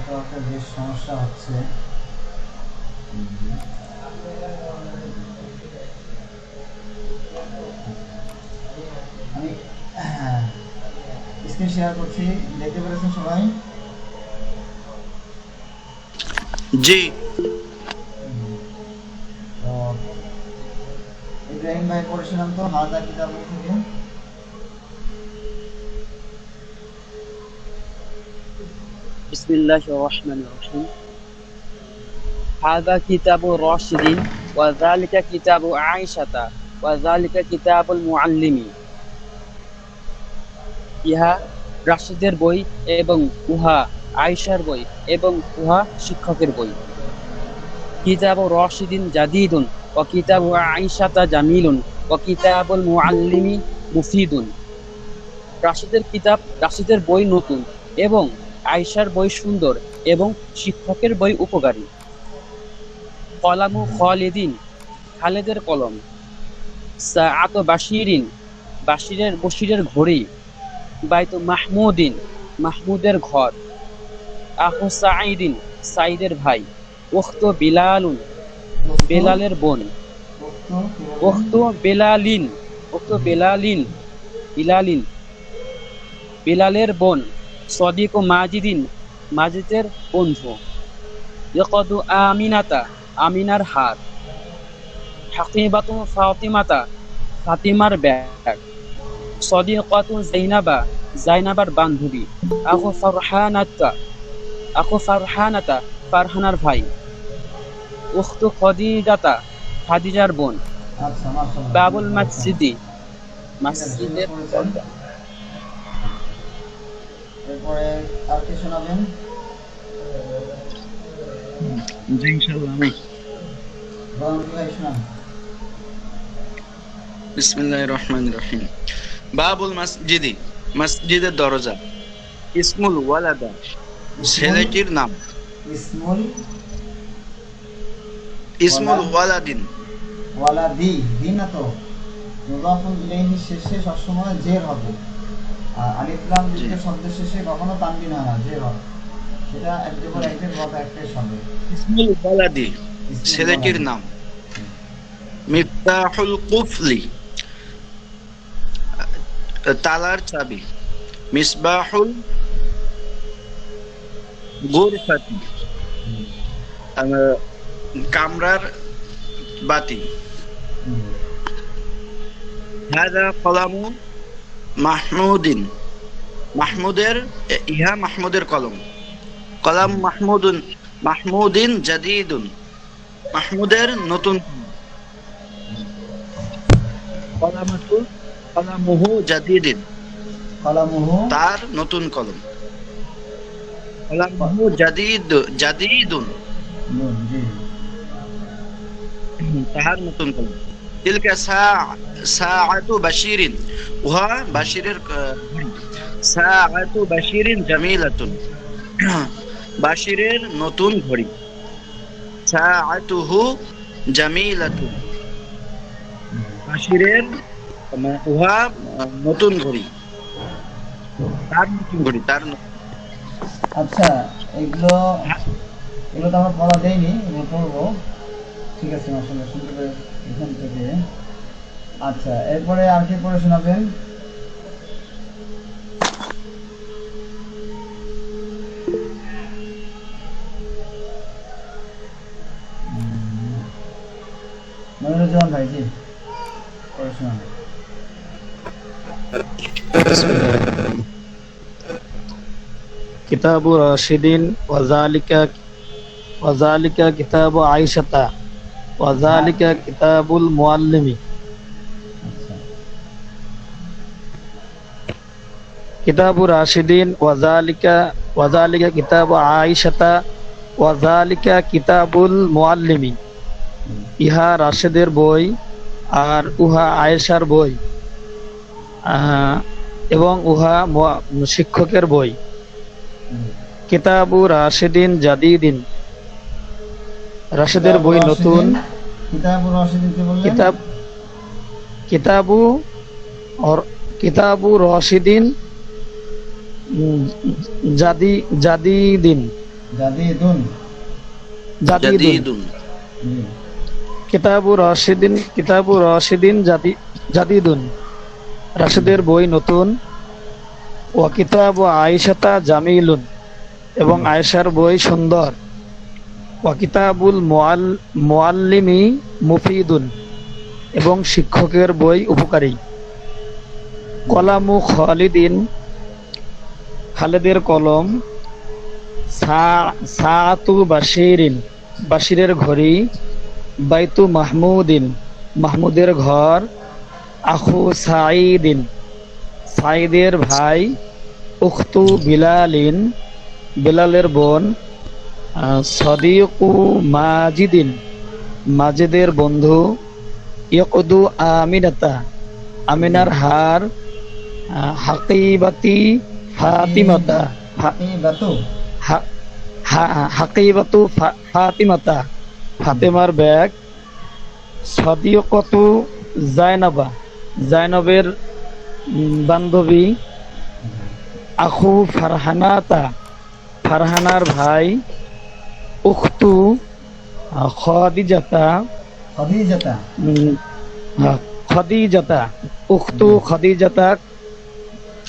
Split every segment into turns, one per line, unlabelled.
নেটওয়ার্কের বেশ সমস্যা হচ্ছে। আমি স্ক্রিন শেয়ার করছি, দেখতে পেরেছেন সবাই?
জি।
তো ইব্রাহিম ভাই পড়েছিলাম তো হাদা কিতাব থেকে।
বিসমিল্লাহির রহমানির রহিম। হাযা কিতাবু রাশিদিন ওয়া যালিকা কিতাবু আয়েশাতা ওয়া যালিকা কিতাবুল মুআল্লিমি। ইহা রাশিদের বই এবং উহা আয়েশার বই এবং উহা শিক্ষকের বই। কিতাবু রাশিদিন জাদীদুন ওয়া কিতাবু আয়েশাতা জামিলুন ওয়া কিতাবুল মুআল্লিমি মুফিদুন। রাশিদের কিতাব, রাশিদের বই নতুন এবং আয়েশার বই সুন্দর এবং শিক্ষকের বই উপকারী। কলামু খালিদিন, খালেদের কলম। সাআতু বাশিরিন, বশিরের ঘড়ি। বাইতু মাহমুদিন, মাহমুদের ঘর। আখু সাঈদিন, সাঈদের ভাই। উখতু বিলালুন, বেলালের বোন। উখতু বেলালিন, বিলালিন, বেলালের বোন। সদিকু মাজিদিন, মাজিদের বন্ধু। ইকদু আমিনাতা, আমিনার হাত। হাকিবাতু ফাতিমাতা, ফাতিমার ব্যাগ। সদিকাতু জাইনাবা, জাইনাবার বান্ধবী। আখু ফারহানাতা, ফারহানার ভাই। উখতু খদিজাতা, খাদিজার বোন।
আচ্ছা, মাশাআল্লাহ।
বাবুল মসজিদি, মসজিদের দরজা।
এরপরে আর কি শোনাবেন?
জি ইনশাআল্লাহ। আমি
ভাই শোনান।
বিসমিল্লাহির রহমানির রহিম। বাবুল মসজিদি, মসজিদের দরজা। ইসমুল ওয়ালাদা, ছেলেটির নাম। ইসমুল ওয়ালাদিন,
ওয়ালাদি, দি না তো, মুদাফুন ইলাইহি শেষে সবসময় জের হবে, আর আলিফ লাম যুক্ত শব্দের শেষে কখনো তানবিন হয় না, জের হবে। সেটা একটার পর একটার গত একটাই হবে।
ইসমুল ওয়ালাদি, ছেলেটির নাম। মিফতাহুল কুফলি, তালার চাবি। মিসবাহুল গুরফাতি, কামরার বাতি। হাযা কলামু মাহমুদিন, ইহা মাহমুদের কলম। কলাম মাহমুদিন জাদীদুন, মাহমুদের নতুন। কলামুহু জাদীদিন, তার নতুন কলম। কলামুহু জাদীদুন, তাহার নতুন কলম। তিলকা সাআতু বাশিরিন, উহা বাশিরের ঘড়ি। সাআতু বাশিরিন জামিলাতুন, বাশিরের নতুন ঘড়ি। সাআতুহু জামিলাতুন, বাশিরের উহা নতুন ঘড়ি, তার নতুন ঘড়ি, তার নতুন।
আচ্ছা, এগুলো তো আমরা পড়া দেয়নি, এগুলো পড়বো। ঠিক আছে, মাশাআল্লাহ, শুনতে পেরে এখান থেকে। আচ্ছা, এরপরে আর কি পড়ে শোনাবেন? মনিরুজ্জামান ভাই, জি পড়ে শোনাবেন।
কিতাবু রাশিদিন ওয়া যালিকা কিতাবু আয়েশাতা ওয়া যালিকা কিতাবুল মুআল্লিমি। কিতাবু রাশিদিন ওয়া যালিকা কিতাবু আয়েশাতা ওয়া যালিকা কিতাবুল মুআল্লিমি। ইহা রাশেদের বই আর উহা আয়েশার বই এবং উহা শিক্ষকের বই। কিতাবু রাশিদিন জাদীদিন, রাশেদের বই নতুন। কিতাবু রাশিদিন জাদীদিন,
জাদিদুন।
জাদিদুন।
জি।
কিতাবু রাশিদিন জাদিদুন, রাশিদের বই নতুন। ওয়া কিতাবু আয়েশাতা জামিলুন, এবং আয়েশার বই সুন্দর। ওয়া কিতাবুল মুআল্লিমি মুফিদুন, এবং শিক্ষকের বই উপকারী। কলামু খালেদের কলম। সাআতু বাশিরের ঘড়ি। বাইতু মাহমুদের ঘর। আখু সাঈদের ভাই। উখতু বিলালের বোন। সদিকু মাজিদের বন্ধু। ইকদু আমিনার হার। হাকিবাতি ফাতিমাতা
হাকিবাতু।
হাকিবাতু ফাতিমাতা, ফাতেমার ব্যাগ। সদিকতু জাইনবের বান্ধবী। আখু ফারহানার ভাই। উখতু খদিজাতা উখতু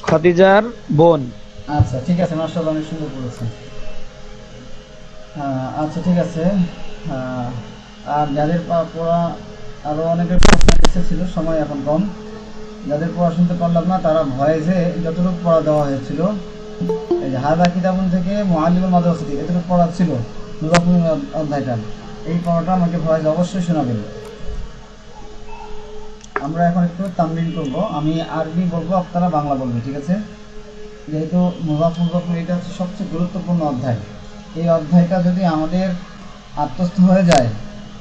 খদিজার বোন।
আচ্ছা ঠিক আছে, মাশাআল্লাহ, অনেক সুন্দর বলেছেন। আচ্ছা ঠিক আছে। আর যাদের পড়া, আরো অনেকের প্রশ্ন ছিল, সময় এখন কম। যাদের পড়া শুনতে পারলাম না তারা ভয়েসে যতটুকু পড়া দেওয়া হয়েছিল, এই যে হাদা কিতাবুন থেকে মুআল্লিমুল মাদ্রাসাতি এতটুকু পড়া ছিল মুজাফফর অধ্যায়টা, এই পড়াটা আমাকে ভয়েস অবশ্যই শোনাবেন। আমরা এখন একটু তামরিন করব। আমি আরবি বলবো, আপনারা বাংলা বলবেন, ঠিক আছে? যেহেতু মুজাফফর এটা হচ্ছে সবচেয়ে গুরুত্বপূর্ণ অধ্যায়। এই অধ্যায়টা যদি আমাদের আত্মস্থ হয়ে যায়,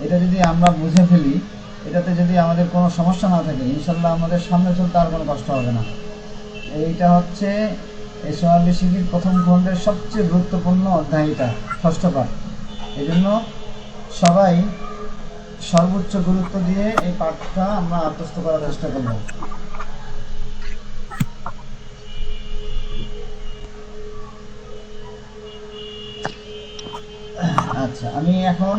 এটা যদি আমরা বুঝে ফেলি, এটাতে যদি আমাদের কোনো সমস্যা না থাকে, ইনশাল্লাহ আমাদের সামনে চলতে আর কোনো কষ্ট হবে না। এইটা হচ্ছে এই সোনালী শিবির প্রথম খণ্ডের সবচেয়ে গুরুত্বপূর্ণ অধ্যায়, এটা ষষ্ঠ পাঠ। এই জন্য সবাই সর্বোচ্চ গুরুত্ব দিয়ে এই পাঠটা আমরা আত্মস্থ করার চেষ্টা করব। আচ্ছা, আমি এখন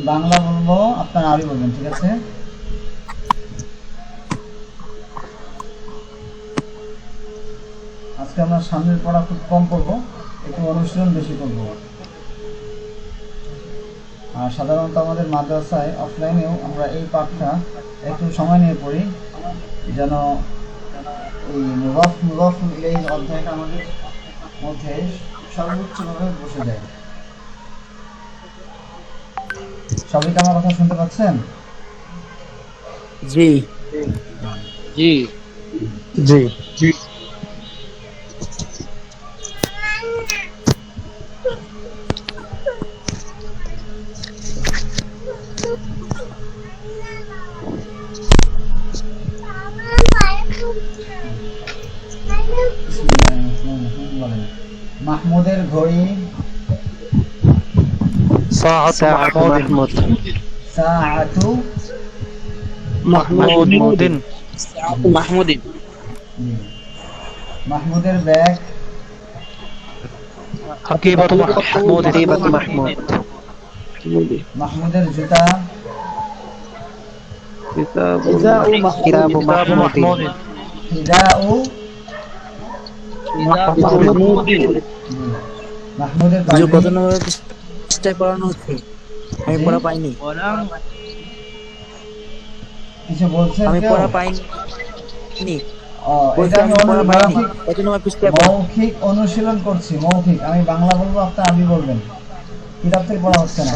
বাংলা বলবো, আপনারা আরবি বলবেন, ঠিক আছে? আজকে আমরা সামনের পড়া খুব কম করবো, একটু অনুশীলন বেশি করবো। আর সাধারণত আমাদের মাদ্রাসায় অফলাইনেও আমরা এই পাঠটা একটু সময় নিয়ে পড়ি, যেন এই মুজাফফর এই অধ্যায়টা আমাদের মধ্যে সর্বোচ্চভাবে বসে যায়। সবাই কি আমার কথা শুনতে পাচ্ছেন?
জি
জি
জি জি।
মাহমুদের ঘড়ি।
সাআতু মাহমুদিন।
মাহমুদের ব্যাগ।
হাকিবাতু মাহমুদ।
মাহমুদের জুতা।
কিতাবু মাহমুদিন।
হিদাউ। মাহমুদের পাগড়ি।
কত নম্বর পৃষ্ঠায় পড়ানো হচ্ছে? আমি পড়া পাইনি।
কিছু বলছেন?
আমি
কেউ?
পড়া পাইনি।
এটা আমি
পড়া পাইনি।
মৌখিক
কত নম্বর পৃষ্ঠায়
মৌখিক অনুশীলন করছি, মৌখিক। আমি বাংলা বলবো, আপনি আরবি বলবেন, কিতাব থেকে পড়া হচ্ছে না।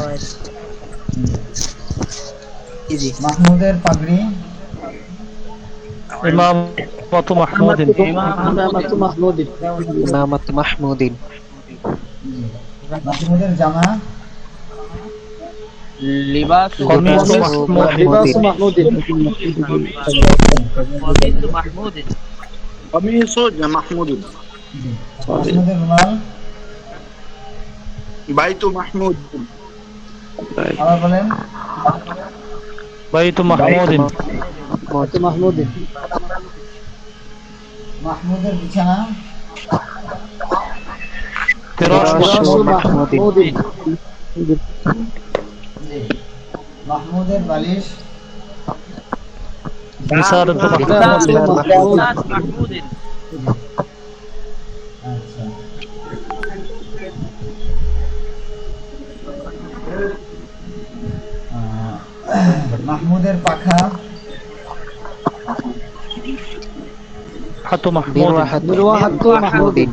মাহমুদের পাগড়ি।
ইমামাতু মাহমুদিন।
মাহমুদের জামা।
লিবাসু
মাহমুদিন।
মাহমুদিন।
মাহমুদের রুমাল।
বাইতু মাহমুদ।
আবার বলেন।
বাইতু মাহমুদিন।
মাহমুদের বিছানা।
মাহমুদিন
জি মাহমুদের বালিশ
বিসারাতু
محمود
আচ্ছা মাহমুদের পাখা
হাতু মাহমুদিন
মিরওয়াহাতু মাহমুদিন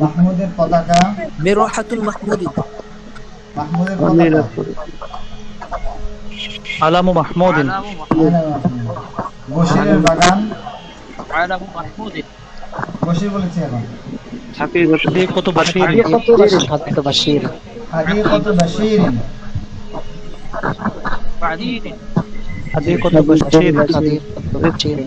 মাহমুদের পতাকা
مروحة محمود
মাহমুদের পতাকা
আলামু মাহমুদিন
বশিরের বাগান
علم محمود
বশির বলেছে এখন
হাদিকাতু বাশীর
হাদিকাতু বাশীর
হাদিকাতু বাশীরিন
بعدين
হাদিকাতু বাশীর
হাদিকাতু বাশীর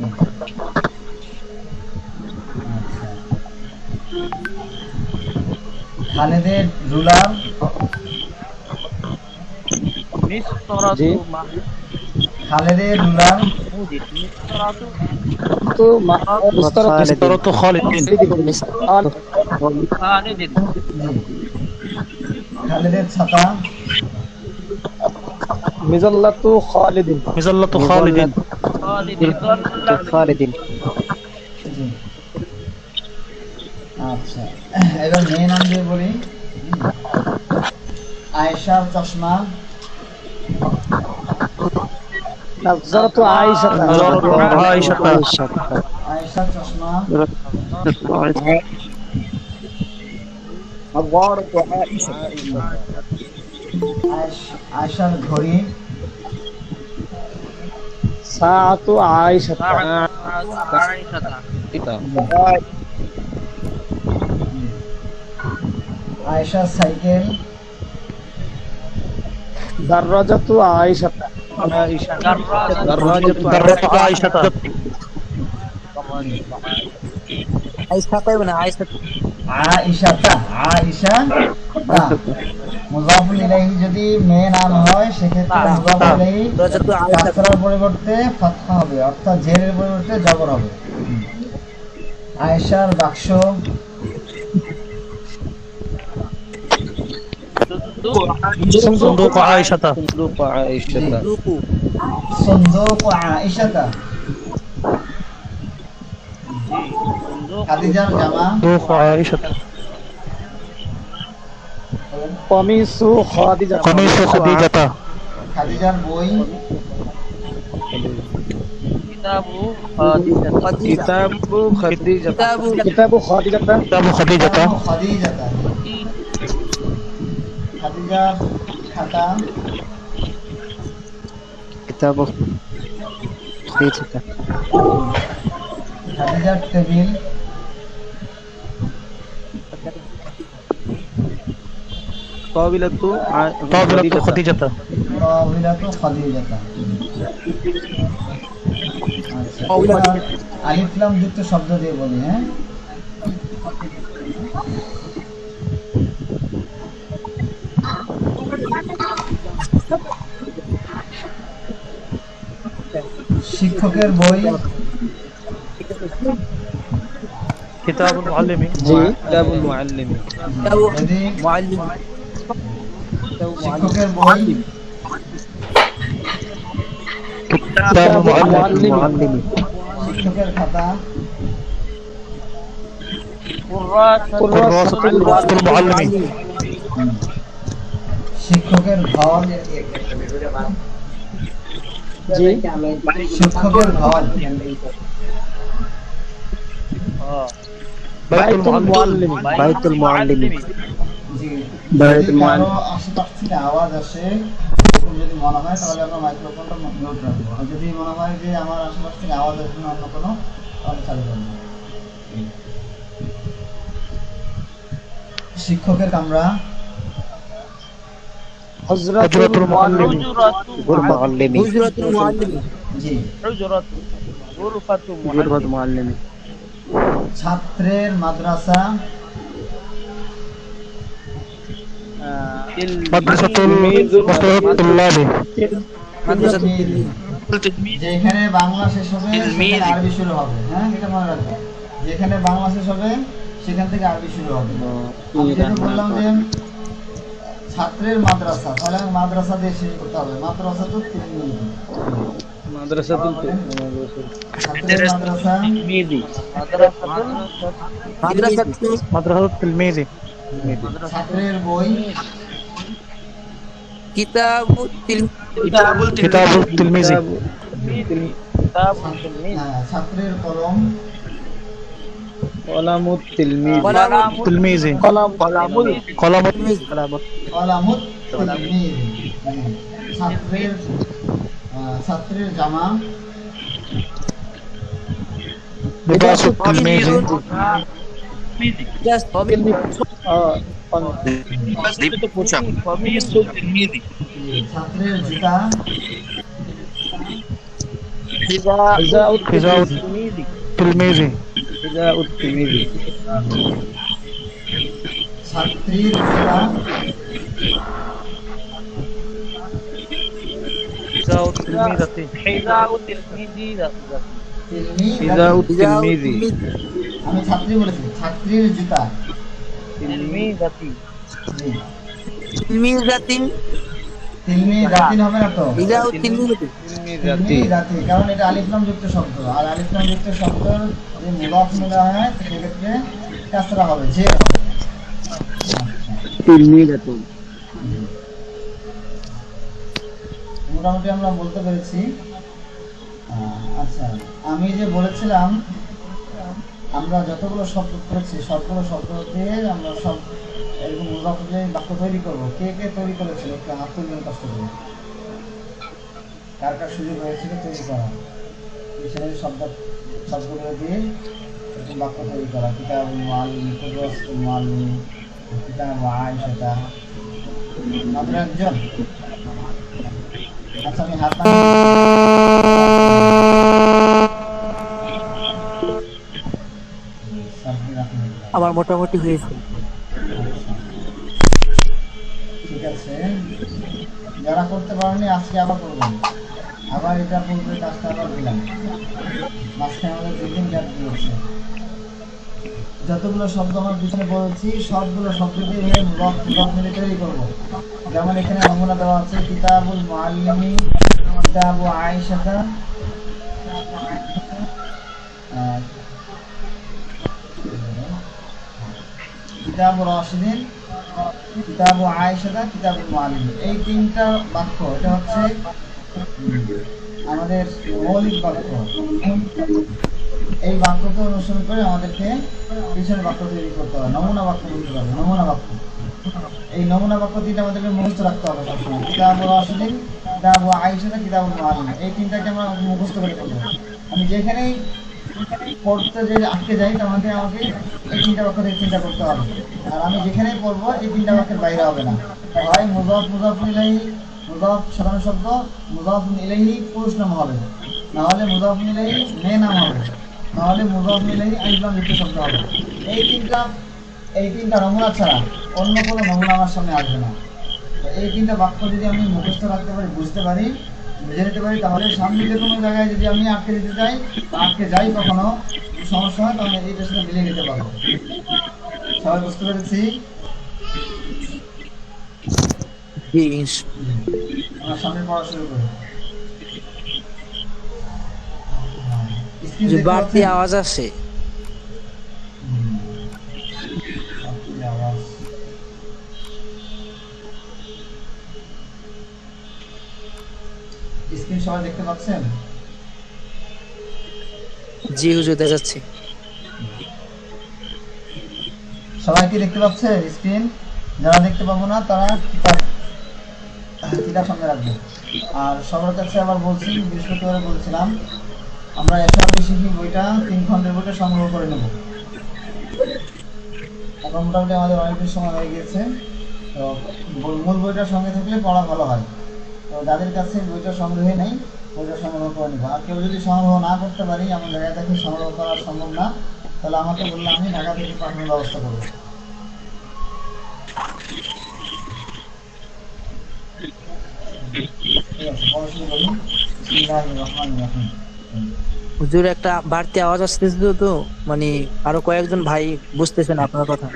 খালেদের রুলার
مسطرة
جي.
محمود
খালেদের রুলার
مسطرة
তো মুস্তারাত
বিসারাতু খালিদিন
মিসআল
خالد
জি। খালেদের ছাতা
মিজাল্লাতু খালিদিন
মিজাল্লাতু খালিদিন
خالد
খালিদিন
জি। আচ্ছা এবার মেয়ে নাম দিয়ে বলি আয়েশার চশমা
নাযরাতু আয়েশা
নাযরাতু আয়েশা
আয়েশার চশমা আয়েশার ঘড়ি
সাআতু আয়েশা
عائشة
আয়েশার সাইকেল
দাররাজাতু আয়েশা
দাররাতু আয়েশা
আয়েশাতা আয়েশা মুযাফুল ইলাইহি যদি মেয়ে নাম হয় সেক্ষেত্রে মুযাফুল ইলাইহি কাসরার পরিবর্তে ফাতহা হবে অর্থাৎ জেরের পরিবর্তে জবর হবে আয়েশার বাক্স
সুন্দুক আয়েশা
সুন্দুক আয়েশাতা খাদিজার জামা
সুন্দুক আয়েশা
কমিসু খাদিজা
কমিসু খাদিজাতা
খাদিজার বই
كتاب خديجة
কিতাবু খাদিজা
كتاب
কিতাবু খাদিজাতা
কিতাবু খাদিজাতা
খাদিজাতা খাদিজার খাতা
কিতাবু খাদিজাতা
খাদিজার টেবিল
তাবিলাতু
তাবিলাতু খাদিজাতা
তাওবিলাতু খাদিজাতা আচ্ছা এবার আলিফ লাম যুক্ত শব্দ দিয়ে বলি হ্যাঁ শিক্ষকের বই
কিতাবুল মুআল্লিমি
জি কিতাবুল মুআল্লিমি
যদি
معلم
শিক্ষকের বই
কিতাবুল মুআল্লিমি
শিক্ষকের খাতা
কুররাতুল মুআল্লিমি
শিক্ষকের ঘর
জি
শিক্ষকের ঘর
বাইতুল মুআল্লিমি
বাইতুল মুআল্লিমি
জি
বাইতুল
যদি
মুআল্লিম।
কারো আশেপাশ থেকে আওয়াজ আসে এরকম যদি মনে হয় তাহলে আমরা মাইক্রোফোনটা মিউট রাখবো আর যদি মনে হয় যে আমার আশেপাশ থেকে আওয়াজ আসবে না অন্য কোনো তাহলে চালু করবো শিক্ষকের কামরা
হযরতুল মুআল্লিমি মুআল্লিমি
حجرة المعلم
জি
حجرة غرفة
গুরবাত
معلم
মুআল্লিমি
ছাত্রের মাদ্রাসা
মাদ্রাসাতুল তুল্লাবি
مدرسة
যেখানে বাংলা শেষ হবে
তিলমিজ।
সেখানে আরবি শুরু হবে হ্যাঁ এটা মনে রাখবে যেখানে বাংলা শেষ হবে সেখান থেকে আরবি শুরু হবে। আমি যেটা বললাম যে ছাত্রের মাদ্রাসা, তাহলে আমি মাদ্রাসা দিয়ে শুরু করতে হবে। মাদ্রাসা তো তিলমিজি,
মাদ্রাসাতুল
ছাত্রের মাদ্রাসা,
তিলমিজি।
মাদ্রাসাতুল তিলমিজি,
ছাত্রের বই,
কিতাবুত
কিতাবুল তিলমিজি,
ছাত্রের কলম,
কলামুত তিলমিজি।
তিলমিজি, কলামুত
কলামুত তিলমিজি। ছাত্রের ছাত্রের জামা,
লিবাসুত তিলমিজি,
ছাত্রের জুতা,
হিজাউত তিলমিজি,
হিজাউত তিলমিজি।
ছাত্রীর জুতা,
হিজাউত তিলমিজি।
আমি ছাত্রী বলেছি, ছাত্রীর জুতা। জি। তিলমি জাতিন হবে না তো? তিলমি জাতি, কারণ এটা আলিফ লাম যুক্ত শব্দ, আর আলিফ লাম যুক্ত শব্দ যে মুদাফ মিলা হয় সেক্ষেত্রে কাসরা হবে, যে হবে। মোটামুটি আমরা বলতে পেরেছি। আচ্ছা, আমি যে বলেছিলাম আমরা যতগুলো শব্দ করেছি সবগুলো শব্দ দিয়ে আমরা সব এরকম মুদাফ দিয়ে বাক্য তৈরি করবো। কে কে তৈরি করেছিল একটু হাত তুলবেন কষ্ট করে। কার কার সুযোগ হয়েছিল তৈরি করা ডিকশনারি শব্দগুলো দিয়ে এরকম বাক্য তৈরি করা? কিতাবুল মুআল্লিম, কুদওয়াতুল মুআল্লিম, কিতাবু আয়েশা, মাত্র একজন? আচ্ছা, আমি হাত
আমার মোটামুটি হয়েছে।
ঠিক আছে, যারা করতে পারেনি আজকে আবার করবেন, আবার এটা পূর্বে কাজটা আবার দিলাম। মাঝখানে আমাদের 2 দিন গ্যাপ দিয়েছে। যতগুলো শব্দ আমার পিছনে বলেছি সবগুলো শব্দ দিয়ে মুদাফ মিলে তৈরি করবো। যেমন এখানে নমুনা দেওয়া আছে, কিতাবুল মুআল্লিমি, কিতাবু আয়েশা, কিতাবু রাশিদিন, কিতাবু আয়েশা, কিতাবুল মুআল্লিম। এই 3টা বাক্য, এটা হচ্ছে আমাদের মৌলিক বাক্য। এই বাক্যকে অনুসরণ করে আমাদেরকে পিছনে বাক্য তৈরি করতে হবে, নমুনা বাক্য বলতে হবে। নমুনা বাক্য, এই নমুনা বাক্য 3টা আমাদেরকে মুখস্থ রাখতে হবে সবসময়। কিতাবু রাশিদিন, কিতাবু আয়েশা, কিতাবুল মুআল্লিম, এই 3টাকে আমরা মুখস্থ করে ফেলবো। আমি যেখানেই পড়তে যে আটকে যাই তার মধ্যে আমাকে এই 3টা বাক্য থেকে চিন্তা করতে হবে। আর আমি যেখানেই পড়বো এই 3টা বাক্যের বাইরে হবে না। হয় মুদাফ ইলাইহি, মুদাফ সাধারণ শব্দ, মুদাফ ইলাইহি পুরুষ নাম হবে, না হলে মুদাফ ইলাইহি মেয়ে নাম হবে, না হলে মুদাফ ইলাইহি আলিফ লাম যুক্ত শব্দ হবে। এই তিনটা নমুনা ছাড়া অন্য কোনো নমুনা আমার সামনে আসবে না। তো এই 3টা বাক্য যদি আমি মুখস্থ রাখতে পারি, বুঝতে পারি, বুঝে নিতে পারি, তাহলে সামনে যে কোনো জায়গায় যদি আমি আটকে দিতে চাই বা আটকে যাই কখনো সমস্যা হয়, তাহলে এইটার সাথে মিলিয়ে নিতে পারবো। সবাই বুঝতে পেরেছি? আমার সামনে পড়া শুরু করি।
বাড়তি আওয়াজ আসে।
স্ক্রিন সবাই দেখতে পাচ্ছেন?
জি হুজুর, দেখা যাচ্ছে।
সবাই কি দেখতে পাচ্ছে স্ক্রিন? যারা দেখতে পাবো না তারা কিতাব সামনে রাখবে। আর সবার কাছে আবার বলছি, বৃহস্পতিবারে বলছিলাম আমরা এসআরবি শিখি বইটা 3 খণ্ডের বইটা সংগ্রহ করে নেব। এখন মোটামুটি আমাদের অনেকদিন সময় হয়ে গিয়েছে, তো মূল বইটা সঙ্গে থাকলে পড়া ভালো হয়। তো যাদের কাছে বইটা সংগ্রহে নেই বইটা সংগ্রহ করে নেব। আর কেউ যদি সংগ্রহ না করতে পারি, আমার জায়গা থেকে সংগ্রহ করা সম্ভব না, তাহলে আমাকে বললে আমি ঢাকা থেকে পাঠানোর ব্যবস্থা করবো। ঠিক আছে, পড়াশোনা করি। বিসমিল্লাহির রহমানির রহিম।
হুজুর একটা বাড়তি আওয়াজ আসতেছে তো মানে আরো কয়েকজন ভাই বুঝতেছেন আপনার কথা।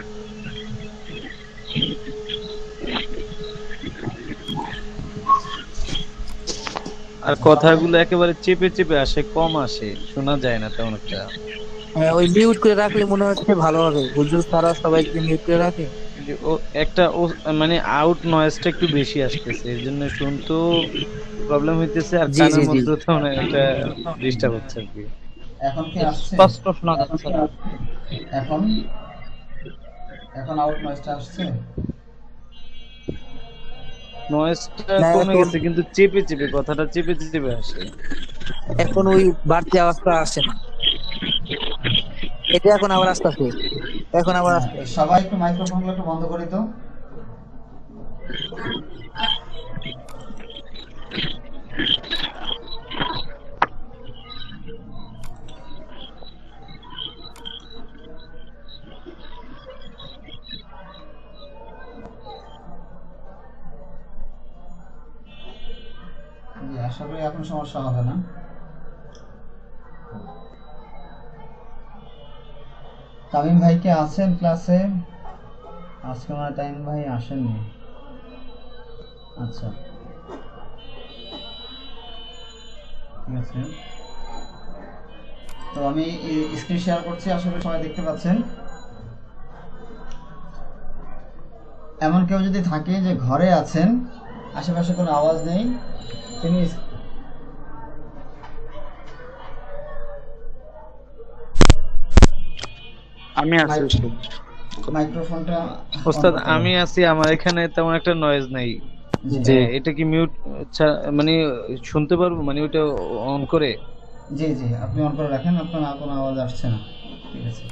আর কথাগুলো একেবারে চেপে চেপে আসে, কম আসে, শোনা যায় না তেমন একটা।
ওই মিউট করে রাখলে মনে হচ্ছে ভালো হবে, হুজুর তারা সবাই যদি মিউট করে রাখে।
যে ও একটা ও মানে আউট নয়েজটা একটু বেশি আসতেছে, এর জন্য শুনতেও প্রবলেম হইতেছে, আর
জি জি
কানের
জি
মধ্যে তো মানে একটা ডিস্টার্ব হচ্ছে আর কি।
এখন কি আসছে?
স্পষ্ট শোনা যাচ্ছে না।
এখন এখন আউট নয়েজটা আসছে?
নয়েজটা
না,
কমে
এখন
গেছে কিন্তু চেপে চেপে, কথাটা চেপে চেপে আসে।
এখন ওই বাড়তি আওয়াজটা আসে না। এটা এখন আবার আসতেছে, এখন আবার
হ্যাঁ,
আসছে।
সবাই একটু মাইক্রোফোনগুলো একটু বন্ধ করি তো। জি, আশা করি এখন সমস্যা হবে না। তামিম ভাই কি আছেন ক্লাসে? আজকে আমার তামিম ভাই আসেননি। আচ্ছা, ঠিক আছে। তো আমি স্ক্রিন শেয়ার করছি, আশা করি সবাই দেখতে পাচ্ছেন। এমন কেউ যদি থাকে যে ঘরে আছেন, আশেপাশে কোনো আওয়াজ নেই, তিনি
আমি আছি উস্তাদ।
মাইক্রোফোনটা
ওস্তাদ আমি আছি, আমার এখানে তেমন একটা নয়েজ নাই। যে এটা কি মিউট মানে শুনতে পারবো, মানে ওটা অন করে?
জি জি, আপনি অন করে রাখেন, আপনার আর কোনো আওয়াজ আসছে না। ঠিক আছে।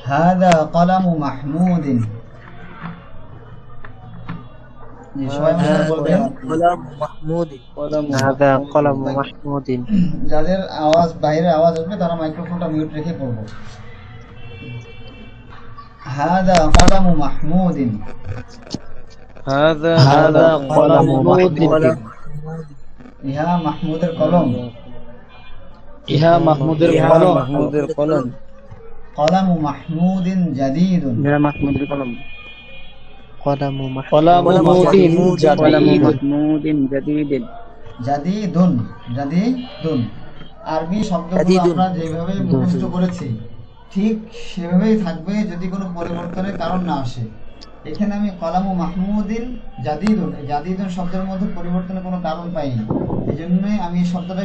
হাদা কলামু মাহমুদিন। জি, সবাই আমার সাথে বলবেন।
গোলাম মাহমুদ।
هذا قلم محمود।
যাদের আওয়াজ বাইরে আওয়াজ আসবে তারা মাইক্রোফোনটা মিউট রেখে পড়বো। হাদা কলামু মাহমুদিন।
হাদা
هذا قلم محمود
ইহা মাহমুদের কলম।
ইহা মাহমুদের কলম।
মাহমুদের কলম।
কলামু মাহমুদিন জাদিদুন।
يا محمود القلم قلم
কলামুদ্দিন জাদিদ
محمود جديد।
জাদিদুন, জাদিদুন আরবি শব্দগুলো
জাদিদুন।
আমরা যেভাবে মুখস্থ করেছি ঠিক সেভাবেই থাকবে যদি কোনো পরিবর্তনের কারণ না আসে। এখানে আমি কলামু মাহমুদিন জাদিদুন, এই জাদিদুন শব্দের মধ্যে পরিবর্তনের কোনো কারণ পাইনি, এই জন্যই আমি এই শব্দটা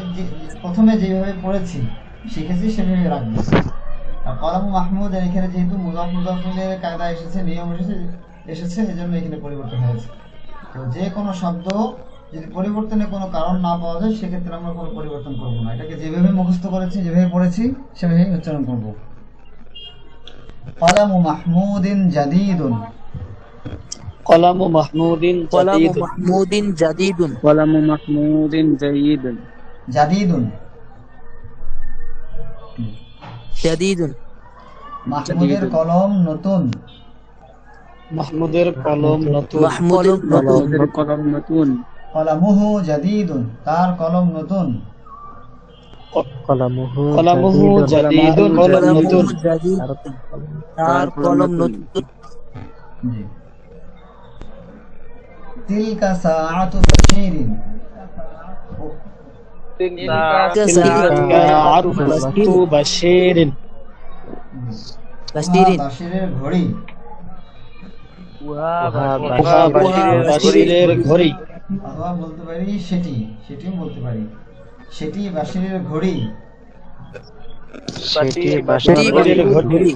প্রথমে যেভাবে পড়েছি শিখেছি সেভাবে রাখবো। আর কলামু মাহমুদ এখানে যেহেতু মুজাফ মুজাফের কায়দা এসেছে, নিয়ম এসেছে এই জন্য এখানে পরিবর্তন হয়েছে। তো যে কোনো শব্দ যদি পরিবর্তনের কোনো কারণ না পাওয়া যায় সেক্ষেত্রে আমরা কোনো পরিবর্তন করব না, এটাকে যেভাবে মুখস্থ করেছি যেভাবে পড়েছি সেভাবেই উচ্চারণ করব। কলামু মাহমুদিন জাদিদুন।
কলামু মাহমুদিন
গোলাম
জাদিদ
মাহমুদিন জাদিদুন।
قلم محمود جيد।
জাদিদুন,
জাদিদুন।
মাহমুদের কলম নতুন।
মাহমুদের কলম নতুন।
মাহমুদের নতুন।
قلم نتون।
কলামুহু জাদিদুন, তার কলম নতুন।
قلمه
কলামুহু জাদিদুন, কলম নতুন।
জাদিদ, তার কলম নতুন।
জি। তিলকা সাআতু বাশীরিন।
সাআতু বাশীরিন।
বাশীরিন।
বাশীরের ঘড়ি।
বাশীরের ঘড়ি।
অথবা বলতে পারি সেটিও বলতে পারি, সেটি বাশীরের ঘড়ি।
বাশীরের ঘড়ি।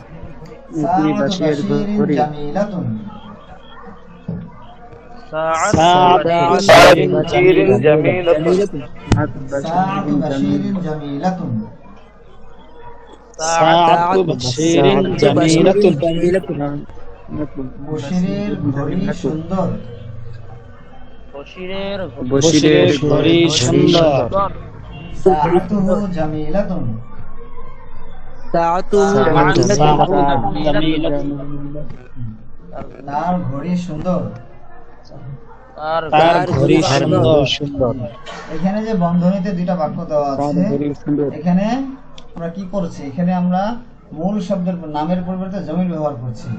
সাআতু বাশীরিন জামিলাতুন।
সাআতু বাশীরিন জামিলাতুন।
সাআতু বাশীরিন জামিলাতুন।
সাআতু বাশীরিন জামিলাতুন।
বশীরের ঘড়ি সুন্দর।
বশীরের ঘড়ি সুন্দর।
সাআতুহু জামিলাতুন।
সাআতু
সাআতু জামিলাতুন।
তার ঘড়ি সুন্দর।
তার
তার ঘড়ি
সুন্দর।
সুন্দর।
এখানে যে বন্ধনীতে দুইটা বাক্য দেওয়া আছে, এখানে আমরা কি করছি, এখানে আমরা মূল শব্দের নামের পরিবর্তে জমির ব্যবহার করছি।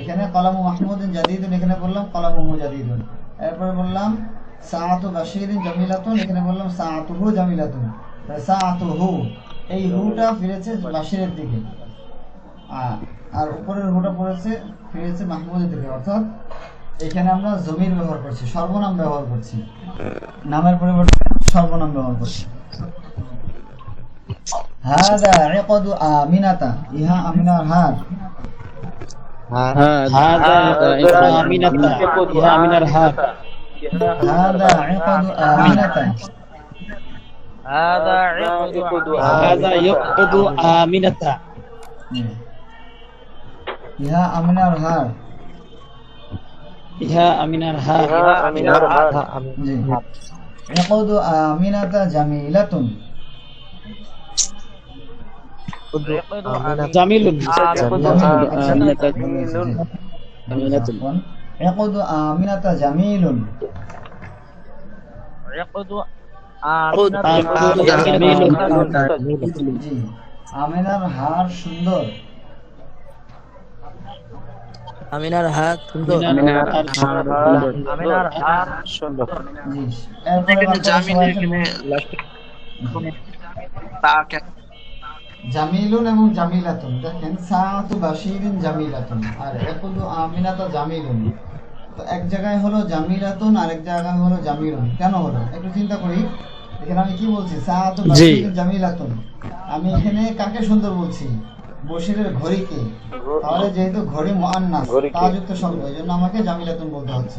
এখানে কলামু মাহমুদিন জাদিদুন, এখানে বললাম কলামুহু জাদিদুন। এরপরে বললাম সাআতু বাশিরিন জামিলাতুন, এখানে বললাম সাআতুহু জামিলাতুন। সাআতুহু, এই হুটা ফিরেছে বাশিরের দিকে, আর উপরের হুটা ফিরেছে মাহমুদের দিকে। অর্থাৎ এখানে আমরা জমির ব্যবহার করছি, সর্বনাম ব্যবহার করছি, নামের পরিবর্তে সর্বনাম ব্যবহার করছি। হাদা ইকাদু আমিনাতা, ইহা আমিনার হার।
হাদা আমিনাতা, ইহা আমিনার হাত।
হাদা ইকাদু আমিনাতা,
হাদা ইকদু
হাদা ইয়াকুদু আমিনাতা,
ইহা আমিনার হার।
ইহা আমিনার হাত।
জি, ইকাদু আমিনাতা জামিলাতুন।
জামিলুন,
আমিনাতা
জামিলাতুন।
ইকাদু আমিনাতা জামিলুন।
ইকদু
জি, আমিনার হার সুন্দর।
আমিনার হাত সুন্দর।
আমিনার হার
সুন্দর।
জি, এরপরে জামিলুন এবং জামিলাতুন। দেখেন সাআতু বাশিরিন জামিলাতুন আর ইয়াকুলু আমিনাতা জামিলুন। তো এক জায়গায় হলো জামিলাতুন, আর এক জায়গায় হলো জামিলুন। কেন হলো একটু চিন্তা করি। এখানে আমি কি বলছি? সাআতু বাশিরিন জামিলাতুন। আমি এখানে কাকে সুন্দর বলছি? বশিরের ঘড়িকে। তাহলে যেহেতু ঘড়ি মুআন্নাস, তাযুক্ত শব্দ, এইজন্য আমাকে জামিলাতুন বলতে হচ্ছে।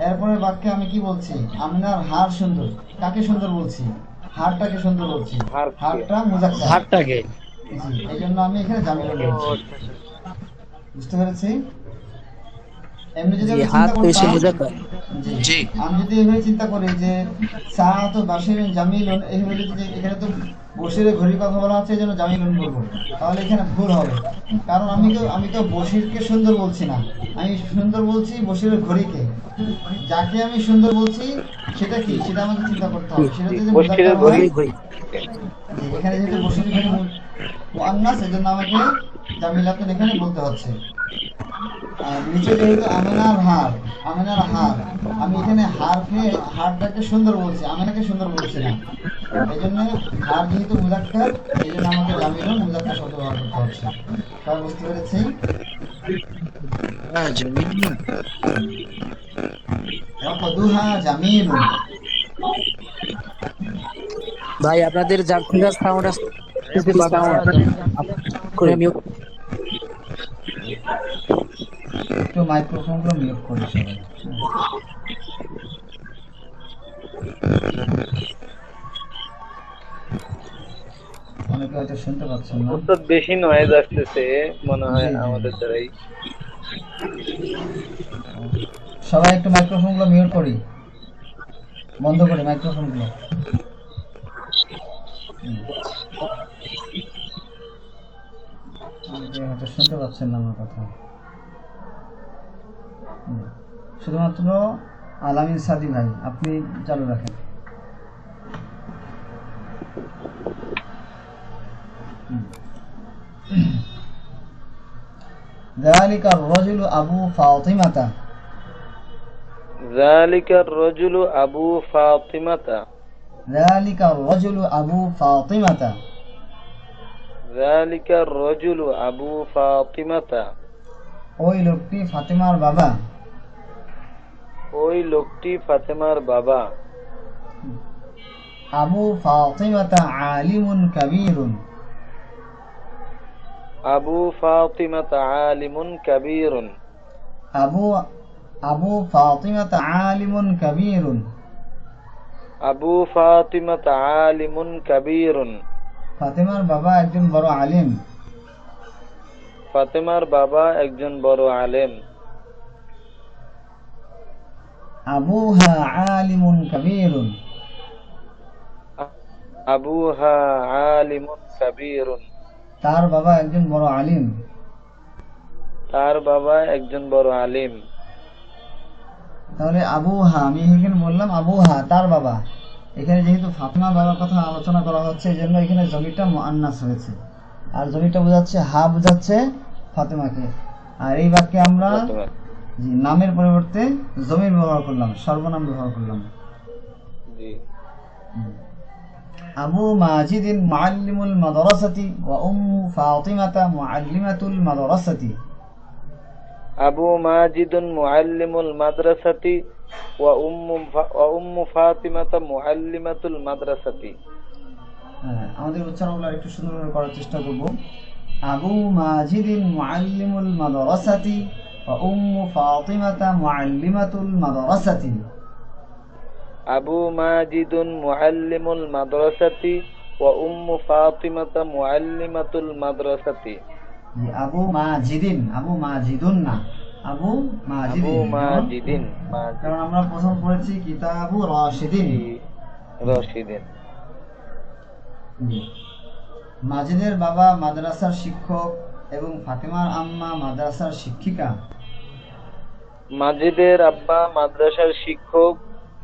এরপরে বাক্যে আমি কি বলছি? আমিনার হার সুন্দর। কাকে সুন্দর বলছি? হারটাকে সুন্দর বলছি। হারটা মুজাক্কার,
হাতটাকে
জি, এইজন্য আমি এখানে জামিলুন বলছি। বুঝতে পেরেছি? এমনি যদি আমি
হাত
চিন্তা
তো এসে
করতাম,
মুজাক্কার।
জি, আমি যদি এভাবে চিন্তা করি যে সাআতু বাশিরিন জামিলুন, এইভাবে যদি এখানে তো বশিরের ঘড়ির কথা বলা হচ্ছে, এই জন্য জামিলুন বলবো, তাহলে এখানে ভুল হবে। কারণ আমি তো বশিরকে সুন্দর বলছি না, আমি সুন্দর বলছি বশিরের ঘড়িকে। যাকে আমি সুন্দর বলছি সেটা কি, সেটা আমাকে চিন্তা করতে হবে। সেটা যদি মুজাক্কার হয়,
ঘড়ি।
জি, এখানে যেহেতু বশিরের ঘড়ি মুআন্নাস, এজন্য আমাকে জামিলাতুন এখানে বলতে হচ্ছে। আর নিচে যেহেতু আমিনার হার, আমি এখানে হারটাকে সুন্দর বলছি, আমিনাকে সুন্দর বলছি না। এই জন্য হার যেহেতু মুজাক্কার, এই জন্য আমাকে জামিলুন মুজাক্কার শব্দ ব্যবহার করতে হচ্ছে। সবাই বুঝতে পেরেছি? ইয়াকুদুহা জামিলুন।
ভাই আপনাদের জার্সির সাউন্ড আসছে, করে মিউট।
একটু মাইক্রোফোনগুলো মিউট করে সবাই। অনেকে হয়তো শুনতে পাচ্ছেন না।
ওস্তাদ বেশি নয়েজ আসতেছে মনে হয় আমাদের দ্বারাই।
সবাই একটু মাইক্রোফোনগুলো মিউট করি, বন্ধ করি মাইক্রোফোনগুলো। অনেকে হয়তো শুনতে পাচ্ছেন না আমার কথা। শুধুমাত্র আলামিন সাদি ভাই আপনি চালু রাখেন। ذلك الرجل أبو فاطمة.
ذلك الرجل أبو فاطمة.
ذلك الرجل أبو فاطمة.
ذلك الرجل أبو فاطمة.
ওই লোকটি ফাতেমার বাবা।
ওই লোকটি ফাতেমার বাবা।
আবু ফাতিমাতা আলিমুন কাবীরুন।
আবু ফাতিমাতা আলিমুন কাবীরুন।
আবু ফাতিমাতা আলিমুন কাবীরুন।
আবু ফাতিমাতা আলিমুন কাবীরুন।
ফাতেমার বাবা একজন বড় আলিম।
ফাতেমার বাবা একজন বড় আলেম।
আবুহা আলিমুন কাবীরুন।
আবুহা আলিমুন কাবীরুন।
তার বাবা একজন বড় আলিম।
তার বাবা একজন বড় আলিম।
তাহলে আবুহা, আমি এখানে বললাম আবুহা তার বাবা। এখানে যেহেতু ফাতেমা বাবার কথা আলোচনা করা হচ্ছে এই জন্য এখানে জমিটা মুআন্নাস হয়েছে, আর জমিটা বোঝাচ্ছে হা বোঝাচ্ছে ফাতেমাকে। আর এই বাক্যে আমরা জি নামের পরিবর্তে জমির ব্যবহার করলাম, সর্বনাম ব্যবহার করলাম।
জি।
আবু মাজিদিন মুআল্লিমুল মাদ্রাসাতি ওয়া উম্মু ফাতিমাতা মুআল্লিমাতুল মাদ্রাসাতি।
আবু মাজিদুন মুআল্লিমুল মাদ্রাসাতি ওয়া উম্মু ফাতিমাতা মুআল্লিমাতুল মাদ্রাসাতি।
আমাদের উচ্চারণগুলো একটু সুন্দরভাবে করার চেষ্টা করব। আবু মাজিদিন মুআল্লিমুল মাদ্রাসাতি ওয়া উম্মু ফাতিমাতা মুআল্লিমাতুল মাদ্রাসাতি।
আবু মাজিদুন মুআল্লিমুল মাদ্রাসাতি ওয়া উম্মু ফাতিমাতা মুআল্লিমাতুল মাদ্রাসাতি।
আবু মাজিদিন, আবু মাজিদুন না, আবু মাজিদিন, কারণ আমরা প্রথম পড়েছি কিতাবু রাশিদিন। মাজিদের বাবা মাদ্রাসার শিক্ষক এবং ফাতেমার আম্মা মাদ্রাসার শিক্ষিকা।
মাজিদের আব্বা মাদ্রাসার শিক্ষক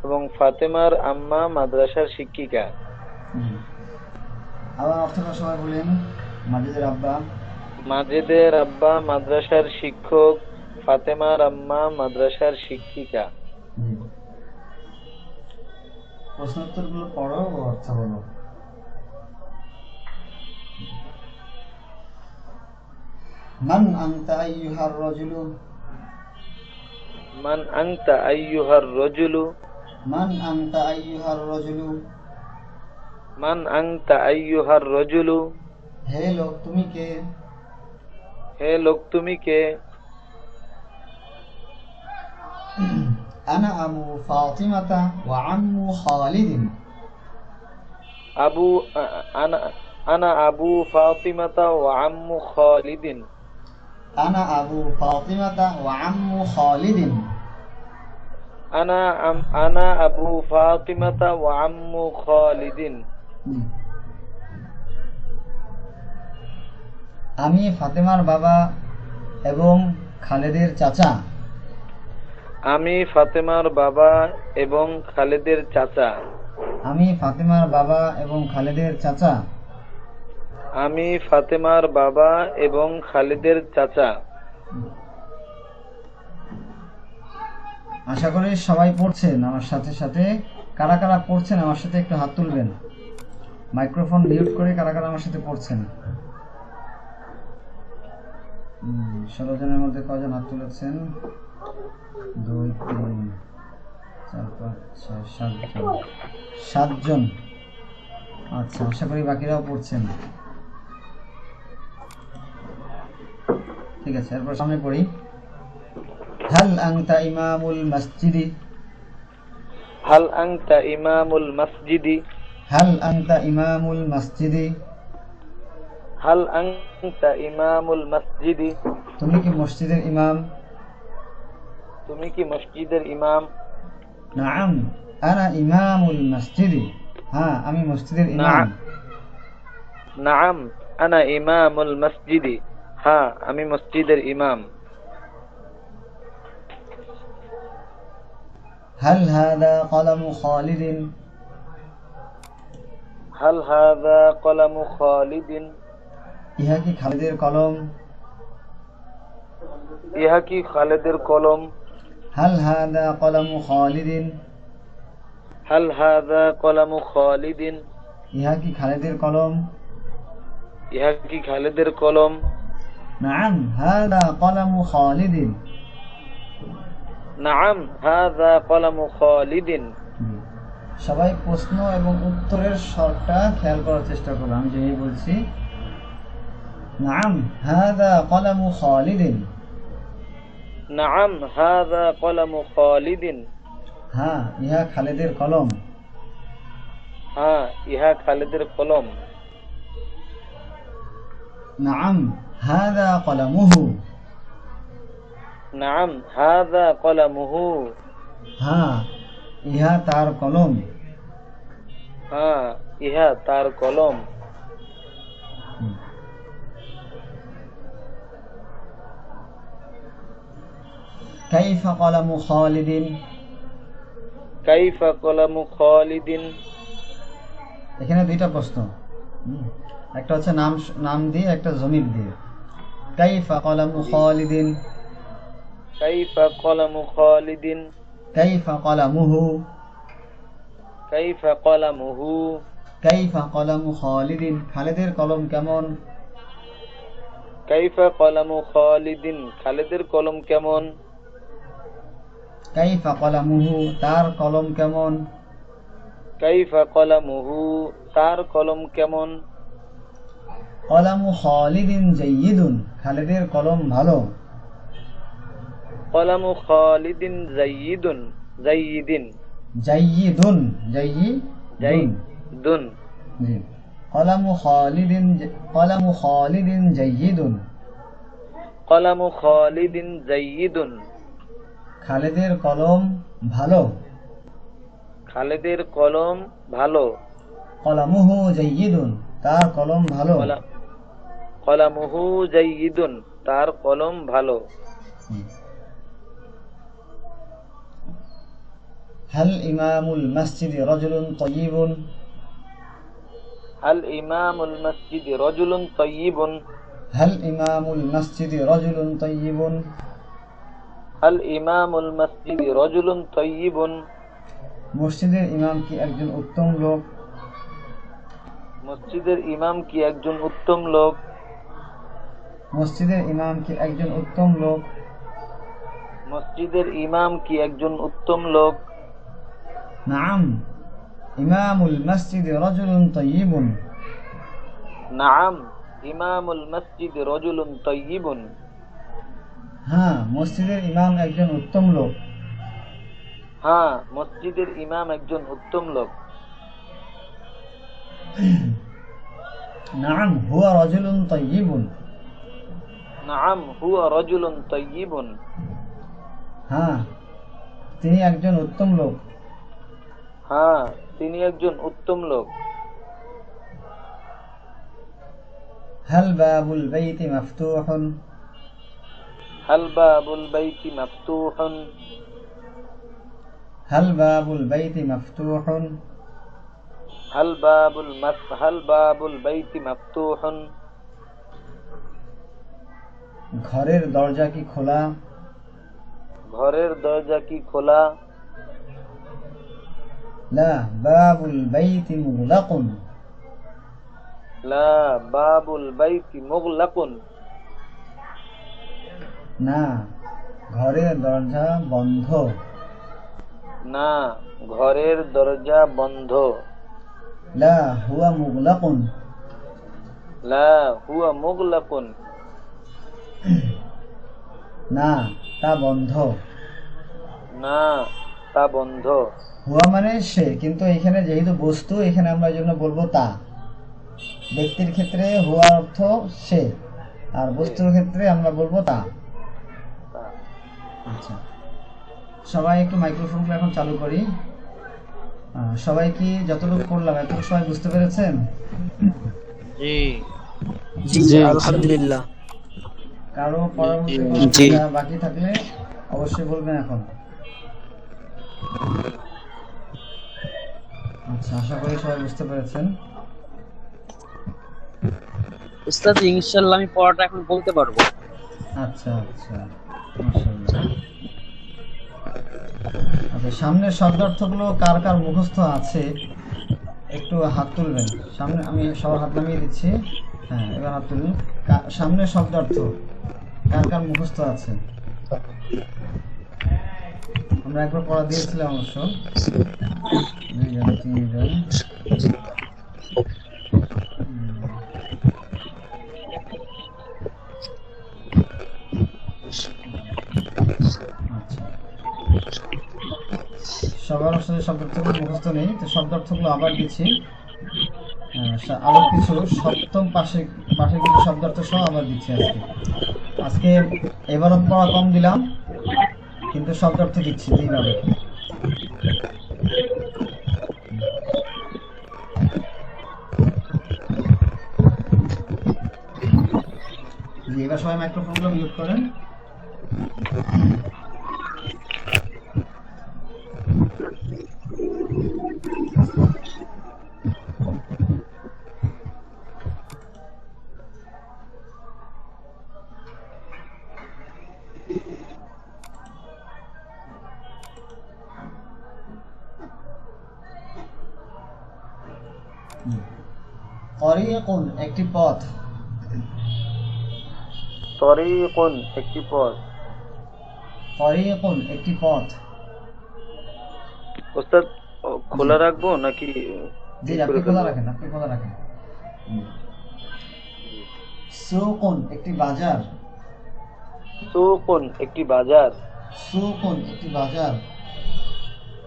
এবং ফাতেমার আম্মা মাদ্রাসার শিক্ষিকা।
আবার অর্থটা সবাই বলেন। মাজিদের আব্বা,
মাজিদের আব্বা মাদ্রাসার শিক্ষক, ফাতেমার আম্মা মাদ্রাসার শিক্ষিকা।
প্রশ্নোত্তর গুলো পড়ো ও অর্থ বলো। মান আনতা আইয়ুহার রাজুলু।
মান আনতা আইয়ুহার রাজুলু।
মান আনতা আইয়ুহার রাজুলু।
মান আনতা আইয়ুহার রাজুলু।
হে লোক তুমি কে।
হে লোক তুমি কে।
আনা আবু ফাতিমাতা ওয়া আম্মু খালিদিন।
আনা আবু ফাতিমাতা ওয়া আম্মু খালিদিন।
আনা আবু ফাতিমাতা ওয়া আম্মু খালিদিন।
আনা আবু ফাতিমাতা ওয়া আম্মু খালিদিন।
আমি ফাতেমার বাবা এবং খালেদের চাচা।
আমি ফাতেমার বাবা এবং খালেদের চাচা।
আমি ফাতেমার বাবা এবং খালেদের চাচা।
আমি ফাতেমার বাবা এবং খালেদের চাচা।
আশা করি সবাই পড়ছেন আমার সাথে সাথে। কারা কারা পড়ছেন আমার সাথে একটু হাত তুলবেন। মাইক্রোফোন মিউট করে কারা কারা আমার সাথে পড়ছেন। 16 জনের মধ্যে কয়জন হাত তুলেছেন? 2 3 4 5 6 7 জন। 7 জন। আচ্ছা, আশা করি বাকিরাও পড়ছেন। ঠিক আছে, এরপর সামনে পড়ি। হাল আনতা ইমামুল মসজিদি।
হাল আনতা ইমামুল মসজিদি।
হাল আনতা ইমামুল মসজিদি।
হাল আনতা ইমামুল মসজিদি।
তুমি কি মসজিদের ইমাম?
তুমি কি মসজিদের ইমাম?
নাআম আনা ইমামুল মসজিদি। হ্যাঁ, আমি মসজিদের ইমাম।
নাআম আনা ইমামুল মসজিদি। হ্যাঁ, আমি মসজিদের ইমাম।
হাল হাদা কলামু খালিদিন।
হাল হাদা কলামু খালিদিন।
ইহা কি খালিদের কলম?
ইহা কি খালেদের কলম?
হাল হাদা কলামু খালিদিন।
হাল হাদা কলামু খালিদিন।
ইহা কি খালিদের কলম?
ইহা কি খালেদের কলম?
নাআম হাদা কলামু খালিদিন।
নাআম হাদা কলামু খালিদিন।
সবাই প্রশ্ন এবং উত্তরের স্বরটা খেয়াল করার চেষ্টা করো। আমি যেই বলছি নাআম হাদা কলামু খালিদিন।
নাআম হাদা কলামু খালিদিন।
হ্যাঁ, ইহা খালিদের কলম।
হ্যাঁ, ইহা খালেদের কলম।
নাআম হাদা কলামুহু।
নাআম হাদা কলামুহু।
হ্যাঁ, ইহা তার কলম।
হ্যাঁ, ইহা তার কলম।
কাইফা কলামু খালিদিন।
কাইফা কলামু খালিদিন।
এখানে দুইটা প্রশ্ন, একটা হচ্ছে নাম দিয়ে, একটা জমির দিয়ে। কাইফা কলামু খালিদিন,
কাইফা কলামু খালিদিন,
কাইফা কলামুহু,
কাইফা কলামুহু,
কাইফা কলামু খালিদিন, খালিদের কলম কেমন?
কাইফা কলামু খালিদিন, খালিদের কলম কেমন?
কাইফা কলামুহু, তার কলম কেমন?
কাইফা কলামুহু, তার কলম কেমন?
কলামু খালিদিন জাইয়িদুন, খালিদের কলম ভালো।
কলামু খালিদিন জাইয়িদুন, জাইয়িদিন,
জাইয়িদুন, জাইয়িদুন,
জাইয়িদুন।
জি। কলামু খালিদিন জাইয়িদুন,
কলামু খালিদিন জাইয়িদুন,
খালিদের কলম ভালো।
খালিদের কলম ভালো।
কলামুহু জাইয়িদুন, তার কলম ভালো।
কলামুহু জাইয়িদুন, তার কলম ভালো।
হাল ইমামুল মসজিদে রাজুলুন তাইয়িবুন,
হাল ইমামুল মসজিদে রাজুলুন তাইয়িবুন,
হাল ইমামুল মসজিদে রাজুলুন তাইয়িবুন,
হাল ইমামুল মসজিদে রাজুলুন তাইয়িবুন,
মসজিদের ইমাম কি একজন উত্তম লোক?
মসজিদের ইমাম কি একজন উত্তম লোক?
মসজিদের ইমাম কি একজন উত্তম লোক?
মসজিদের ইমাম কি একজন উত্তম লোক?
নাম ইমামুল মসজিদে রাজুলুন তাইয়িবুন,
নাম ইমামুল মসজিদে রাজুলুন তাইয়িবুন,
হ্যাঁ মসজিদের ইমাম একজন উত্তম লোক।
হ্যাঁ মসজিদের ইমাম একজন উত্তম লোক।
নাম হুয়া রাজুলুন তাইয়িবুন,
নাম হুয়া রাজুলুন তাইয়িবুন,
হ্যাঁ তিনি একজন উত্তম লোক।
হ্যাঁ তিনি একজন উত্তম লোক।
হাল বাবুল বাইতি মাফতুহুন,
হাল বাবুল বাইতি মাফতুহুন,
হাল বাবুল বাইতি মাফতুহুন,
হাল বাবুল বাইতি মাফতুহুন,
ঘরের দরজা কি খোলা?
ঘরের দরজা কি খোলা?
লা বাবুল বাইতি মুগলাকুন,
লা বাবুল বাইতি মুগলাকুন,
না ঘরের দরজা বন্ধ।
না ঘরের দরজা বন্ধ।
লা হুয়া মুগলাকুন,
লা হুয়া মুগলাকুন,
না তা বন্ধ।
না তা বন্ধ।
হুয়া মানে সে, কিন্তু এখানে যেহেতু বস্তু, এখানে আমরা এই জন্য বলবো তা। ব্যক্তির ক্ষেত্রে হুয়া অর্থ সে, আর বস্তুর ক্ষেত্রে আমরা বলবো তা। আচ্ছা, সবাই একটু মাইক্রোফোনটা এখন চালু করি। সবাই কি যতটুকু করলাম এতটুকু সবাই বুঝতে পেরেছেন?
জি আলহামদুলিল্লাহ।
কারো পরবর্তী বাকি থাকলে অবশ্যই বলবেন এখন। আচ্ছা, আশা করি সবাই বুঝতে পেরেছেন।
উস্তাদ ইনশাআল্লাহ আমি পড়াটা এখন বলতে পারবো।
আচ্ছা আচ্ছা, মাশাআল্লাহ। আচ্ছা, সামনের শব্দার্থগুলো কার কার মুখস্থ আছে একটু হাত তুলবেন। সামনে আমি সবার হাত নামিয়ে দিচ্ছি। হ্যাঁ, এবার হাত তুলুন। সামনের শব্দার্থ কার কার মুখস্থ আছে? আমরা একবার পড়া দিয়েছিলাম অবশ্য, 2 জন 3 জন। আচ্ছা, সবার আসলে শব্দার্থগুলো মুখস্থ নেই, তো শব্দার্থগুলো আবার দিচ্ছি। আরো কিছু সপ্তম পাশে কিছু শব্দার্থ সহ আবার দিচ্ছি আজকে। এবারও পড়া কম দিলাম, কিন্তু শব্দার্থ দিচ্ছি এইভাবে। এবার সবাই মাইক্রোফোনগুলো মিউট করেন। তরিকুন একটি পথ,
তরিকুন একটি পথ।
তরিকুন একটি পথ।
ওস্তাদ খোলা রাখবো নাকি?
জি আপনি খোলা রাখেন, আপনি খোলা রাখেন। সুকুন একটি বাজার,
সুকুন একটি বাজার,
সুকুন একটি বাজার।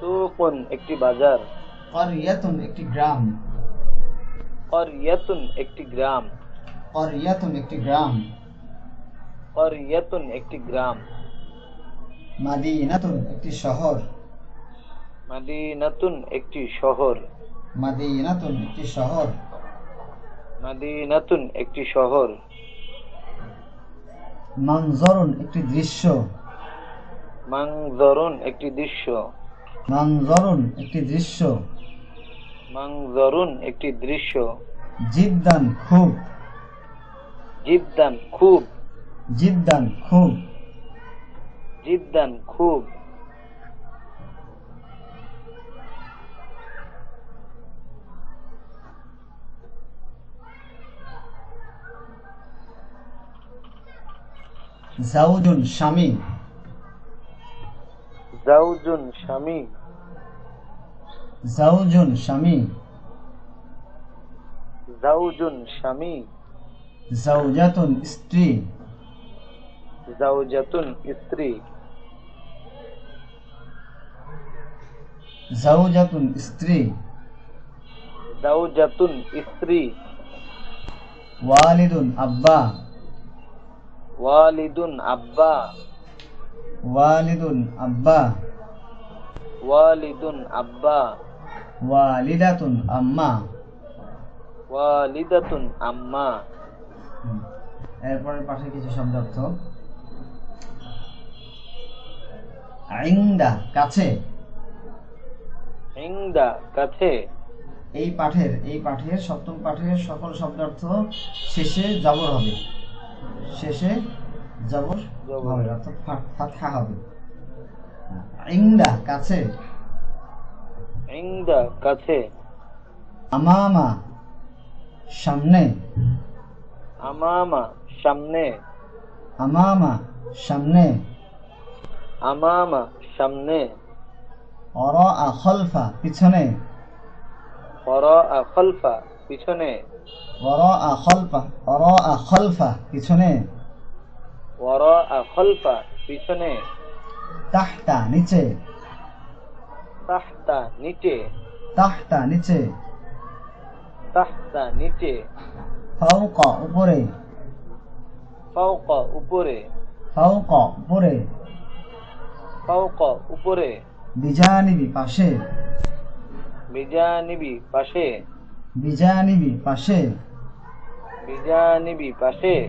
সুকুন একটি বাজার।
করিয়াতুন একটি গ্রাম,
করিয়াতুন একটি গ্রাম,
করিয়াতুন একটি গ্রাম।
করিয়াতুন একটি গ্রাম।
মাদিনাতুন একটি শহর,
মাদিনাতুন একটি শহর,
মাদিনাতুন একটি শহর।
মাদিনাতুন একটি শহর।
মানজরুন একটি দৃশ্য,
মানজরুন একটি দৃশ্য,
মানজরুন একটি দৃশ্য।
মানজরুন একটি দৃশ্য।
জিদ্দান খুব,
জিদ্দান খুব,
জিদ্দান খুব।
জিদ্দান খুব।
জাউজুন স্বামী,
জাউজুন স্বামী,
জাউজুন স্বামী।
জাউজুন স্বামী।
জাউজাতুন স্ত্রী,
জাউজাতুন স্ত্রী,
জাউজাতুন স্ত্রী।
জাউজাতুন স্ত্রী।
ওয়ালিদুন আব্বা,
ওয়ালিদুন আব্বা,
ওয়ালিদুন আব্বা।
ওয়ালিদুন আব্বা।
ওয়ালিদাতুন আম্মা।
ওয়ালিদাতুন আম্মা।
এরপরের পাশে কিছু শব্দার্থ। ইনদা কাছে,
ইনদা কাছে।
এই পাঠের সপ্তম পাঠের সকল শব্দার্থ শেষে জবর হবে, শেষে জবর হবে অর্থাৎ ফাতহা হবে। ইনদা কাছে,
ইনদা কাছে।
আমামা সামনে,
আমামা সামনে,
আমামা সামনে।
আমামা সামনে।
ওয়ারাআ খালফা পিছনে,
ওয়ারাআ খালফা পিছনে,
ওয়ারাআ খালফা, ওয়ারাআ খালফা পিছনে।
ওয়ারাআ খালফা পিছনে।
তাহতা নিচে,
তাহতা নিচে,
তাহতা নিচে।
তাহতা নিচে।
ফাওকা উপরে,
ফাওকা উপরে,
ফাওকা উপরে।
ফাওকা উপরে।
বিজানিবি পাশে,
বিজানিবি পাশে,
বিজানিবি পাশে।
বিজানিবি পাশে।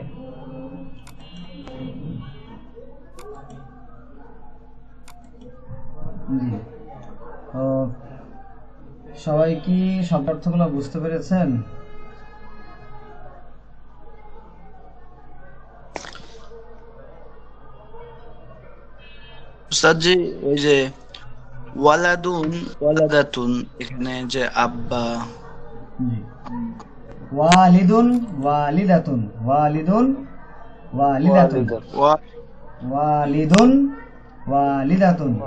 জি, তো সবাই কি শব্দার্থগুলো বুঝতে পেরেছেন?
উস্তাদ জি, ওই যে ওয়ালাদুন ওয়ালাদাতুন, এখানে যে আব্বা,
জি। ওয়ালিদুন ওয়ালিদাতুন, ওয়ালিদুন ওয়ালিদাতুন,
ওয়া-
ওয়ালিদুন ওয়ালিদাতুন।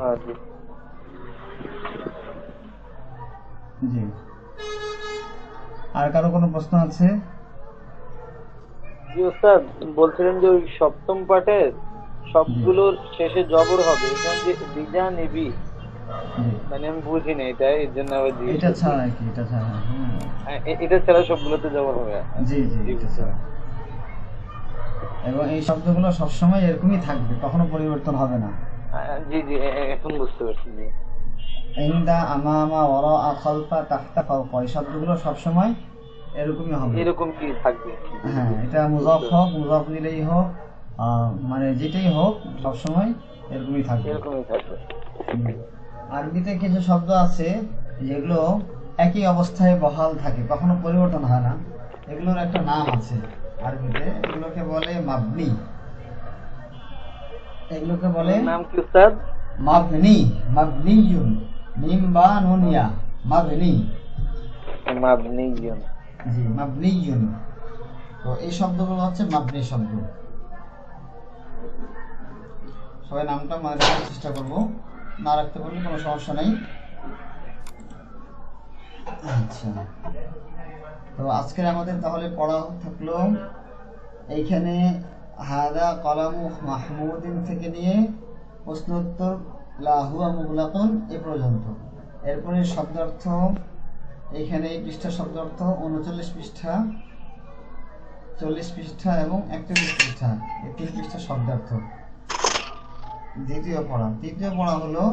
জি, আর কারো কোনো প্রশ্ন আছে?
জি ওস্তাদ, বলছিলেন যে ওই সপ্তম পাঠের সবগুলোর শেষে জবর হবে, এখানে যে বিজানিবি,
জি,
মানে আমি বুঝি না এটা, এর জন্য আবার জিজ্ঞেস
এটা
করছি।
ছাড়া কি, এটা ছাড়া?
এটা ছাড়া সবগুলোতে জবর হবে।
জি জি, এটা ছাড়া। এবং এই শব্দগুলো সবসময় এরকমই থাকবে, কখনো পরিবর্তন হবে না।
জি জি, এখন বুঝতে পারছি। জি,
ইনদা, আমামা, ওয়ারাআ, খালফা, তাহতা, ফাওকা, এই শব্দগুলো সবসময় এরকমই হবে।
এরকম কি থাকবে?
হ্যাঁ, এটা মুজাফ হোক, মুজাফ ইলাইহি হোক, মানে যেটাই হোক সবসময় এরকমই থাকবে।
এরকমই থাকবে।
আরবিতে কিছু শব্দ আছে যেগুলো একই অবস্থায় বহাল থাকে, কখনো পরিবর্তন হয় না। এগুলোর একটা নাম আছে আরবিতে, এগুলোকে বলে মাবনি। এগুলোকে বলে
নাম কি উস্তাদ?
মাবনি, মাবনিয়ুন, মিম বা নুন ইয়া, মাবনি।
মাবনিয়ুন।
জি, মাবনিয়ুন। তো এই শব্দগুলো হচ্ছে মাবনি শব্দ। সবাই নামটা মনে রাখার চেষ্টা করবো, না রাখতে পারলে কোনো সমস্যা নেই। আচ্ছা, তো আজকের আমাদের তাহলে পড়া থাকলো এইখানে হাদা কলামু মাহমুদিন থেকে নিয়ে প্রশ্নোত্তর লা হুয়া মুগলাকুন এ পর্যন্ত। এরপরে শব্দার্থ এইখানে এই পৃষ্ঠা শব্দার্থ 39 পৃষ্ঠা, 40 পৃষ্ঠা এবং 41 পৃষ্ঠা, এই 3 পৃষ্ঠা শব্দার্থ। দ্বিতীয় পড়া হলো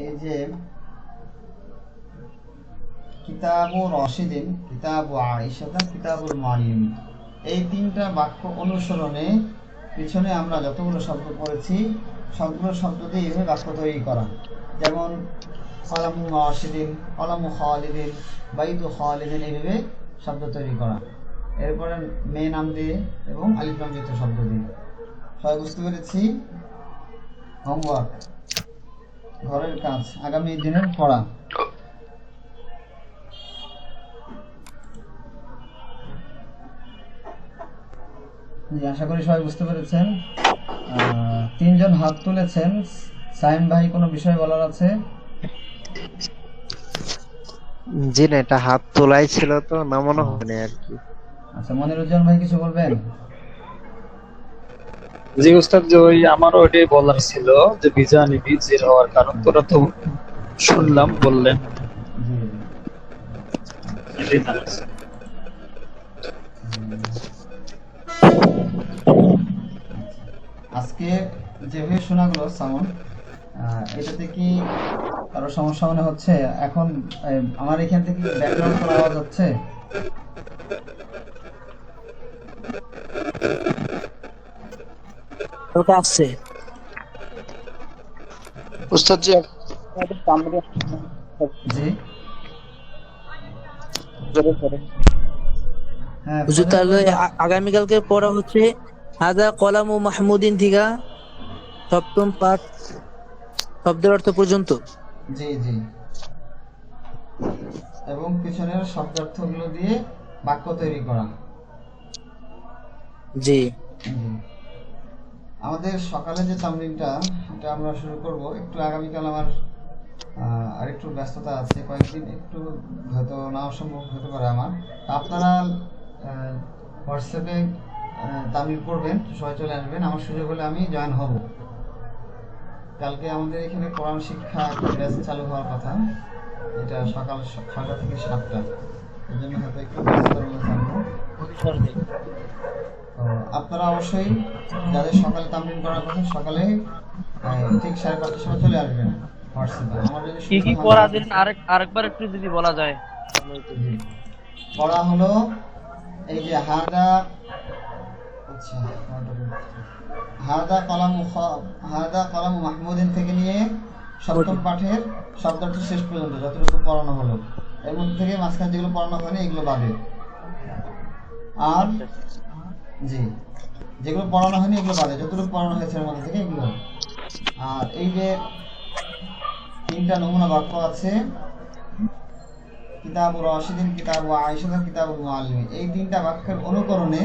এই যে কিতাবু রশিদিন, কিতাবু আয়েশা, কিতাবুল মুআল্লিম, এই 3টা বাক্য অনুসরণে পিছনে আমরা যতগুলো শব্দ পড়েছি সবগুলো শব্দ দিয়ে এইভাবে বাক্য তৈরি করা। যেমন কলামু রশিদিন, কলামু খালিদিন, বাইতু খালিদিন, এইভাবে শব্দ তৈরি করা। এরপরে মেয়ে নাম দিয়ে এবং আলিফ লাম যুক্ত শব্দ দিয়ে। সবাই বুঝতে পেরেছি? হোমওয়ার্ক, ঘরের কাজ, আগামী দিনের পড়া। আশা করি সবাই বুঝতে পেরেছেন। 3 জন হাত তুলেছেন। সাইম ভাই কোনো বিষয় বলার আছে?
জি না, এটা হাত তোলাই ছিল তো নামানো হয়নি আর কি।
আচ্ছা, মনিরুজ্জামান ভাই কিছু বলবেন?
জি উস্তাদ, যে ওই আমারও ওইটাই বলার ছিল যে বিজানি বিজির হওয়ার কারণ তোরা তো শুনলাম বললেন। এটাই জানার ছিল।
আজকে যেভাবে শোনা গেল সাউন্ড, এটাতে কি কারো সমস্যা মনে হচ্ছে? এখন আমার এখান থেকে ব্যাকগ্রাউন্ড কোনো আওয়াজ হচ্ছে?
ওটা আসছে
উস্তাদ জি,
জি হ্যাঁ,
হুজুর, তাহলে আগামীকালকে পড়া হচ্ছে হাদা কলামু মাহমুদিন থেকে 7ম পাঠ শব্দের অর্থ পর্যন্ত।
জি জি, এবং পিছনের শব্দার্থগুলো দিয়ে বাক্য তৈরি করা।
জি,
আমাদের সকালে যে তামরিনটা, এটা আমরা শুরু করব একটু আগামীকাল। আমার আরেকটু ব্যস্ততা আছে, কয়েকদিন একটু হয়তো না সম্ভব হতে পারে আমার। আপনারা হোয়াটসঅ্যাপে তামরিন করবেন, সবাই চলে আসবেন। আমার সুযোগ হলে আমি জয়েন হব। কালকে আমাদের এখানে কোরআন শিক্ষা ব্যাচ চালু হওয়ার কথা, এটা সকাল 6টা থেকে 7টা, এই জন্য হয়তো একটু ব্যস্ততার মধ্যে থাকবো। তো আপনারা অবশ্যই যাদের সকালে তামরিন করার কথা, সকালে ঠিক 5:30টার সময় চলে আসবেন হোয়াটসঅ্যাপে। আমার যদি
কি কি পড়া দিন আরেকবার একটু যদি বলা যায়।
পড়া হলো এই যে হাদা, আচ্ছা, হাদা কলামু মাহমুদিন থেকে নিয়ে 7ম পাঠের শব্দার্থ শেষ পর্যন্ত যতটুকু পড়ানো হলো, এর মধ্যে থেকে মাঝখানে যেগুলো পড়ানো হয়নি এগুলো বাদে। আর জি, যেগুলো পড়ানো হয়নি এগুলো বাদে, যতটুকু পড়ানো হয়েছে এর মধ্যে থেকে এগুলো। আর এই যে 3টা নমুনা বাক্য আছে, কিতাবু রশিদিন, কিতাবু আয়েশা, কিতাবুল মুআল্লিম, এই 3টা বাক্যের অনুকরণে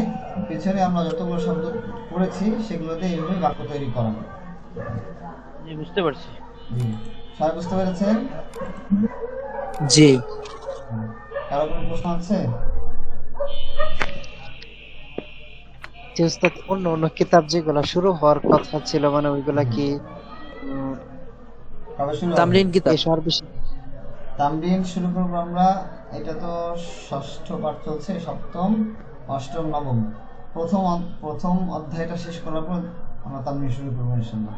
পিছনে আমরা যতগুলো শব্দ পড়েছি সেগুলোতে এইভাবে বাক্য তৈরি করা।
জি, বুঝতে পারছি।
জি, সবাই বুঝতে পেরেছেন?
জি।
কারো কোনো প্রশ্ন আছে?
যে উস্তাদ, অন্য কিতাব যেগুলা শুরু হওয়ার কথা ছিল, মানে ওইগুলা কি
কবে শুরু হবে?
তামরিন কিতাব
তামরিন শুরু করবো আমরা। এটা তো 6ষ্ঠ পাঠ চলছে, 7ম, 8ম, 9ম। প্রথম অধ্যায়টা শেষ করার পর আমরা তামরিন শুরু করবো ইনশাআল্লাহ।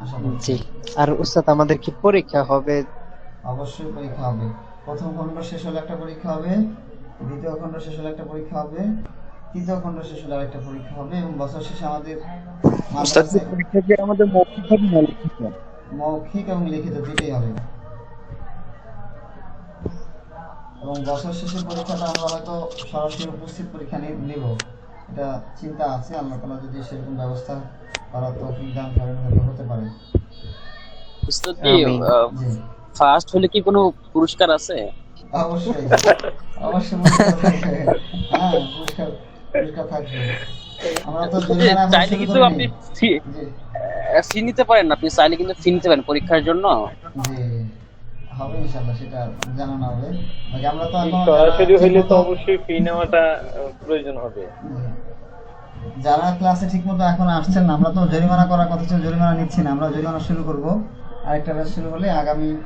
আশা করছি।
জি। আর উস্তাদ, আমাদের কি পরীক্ষা হবে?
অবশ্যই পরীক্ষা হবে। প্রথম খণ্ড শেষ হলে একটা পরীক্ষা হবে, দ্বিতীয় খণ্ড শেষ হলে একটা পরীক্ষা হবে, তৃতীয় খণ্ড শেষ হলে আরেকটা পরীক্ষা হবে, এবং বছর শেষে আমাদের
পরীক্ষা কি আমাদের মৌখিক হবে না লিখিত?
মৌখিক এবং লিখিত দুটোই হবে। এবং বছর শেষের পরীক্ষাটা আমরা হয়তো সরাসরি উপস্থিত পরীক্ষা নিব, এটা চিন্তা আছে। আল্লাহ তাআলা যদি সেরকম ব্যবস্থা করার তৌফিক দান করেন হয়তো হতে পারে।
উস্তাদ,
জি।
ফার্স্ট হলে কি কোনো পুরস্কার আছে?
অবশ্যই অবশ্যই পুরস্কার থাকবে। হ্যাঁ, পুরস্কার পুরস্কার থাকবে। আমরা তো জরিমানা এখন
চাইলে
শুরু
কিন্তু
করিনি।
আপনি ফি
জি
ফি নিতে পারেন, আপনি চাইলে কিন্তু ফি নিতে পারেন পরীক্ষার জন্য।
জি, হবে ইনশাল্লাহ, সেটা জানানো হবে। বাকি আমরা তো এখন
সরাসরি
যারা
হইলে তো
ঠিকমতো-
অবশ্যই ফি নেওয়াটা প্রয়োজন হবে।
জি। যারা ক্লাসে ঠিক মতো এখন আসছেন না, আমরা তো জরিমানা করার কথা ছিল, জরিমানা নিচ্ছি না, আমরা জরিমানা শুরু করব। আরেকটা ব্যাচ শুরু হলে আগামী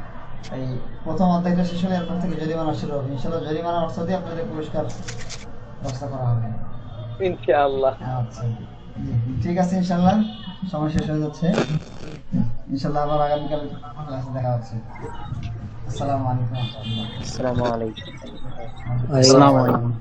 এই প্রথম অধ্যায়টা শেষ হলে এরপর থেকে জরিমানা শুরু হবে ইনশাল্লাহ। জরিমানার অর্থ দিয়ে আপনাদের পুরস্কার ব্যবস্থা করা হবে।
ইনশাআল্লাহ।
আচ্ছা, জি, ঠিক আছে ইনশাল্লাহ, সময় শেষ হয়ে যাচ্ছে। ইনশাল্লাহ আবার আগামীকাল ক্লাসে দেখা হচ্ছে। আসসালামু আলাইকুম ওয়া রাহমাতুল্লাহ।
আসসালামু আলাইকুম।
আসসালামু আলাইকুম।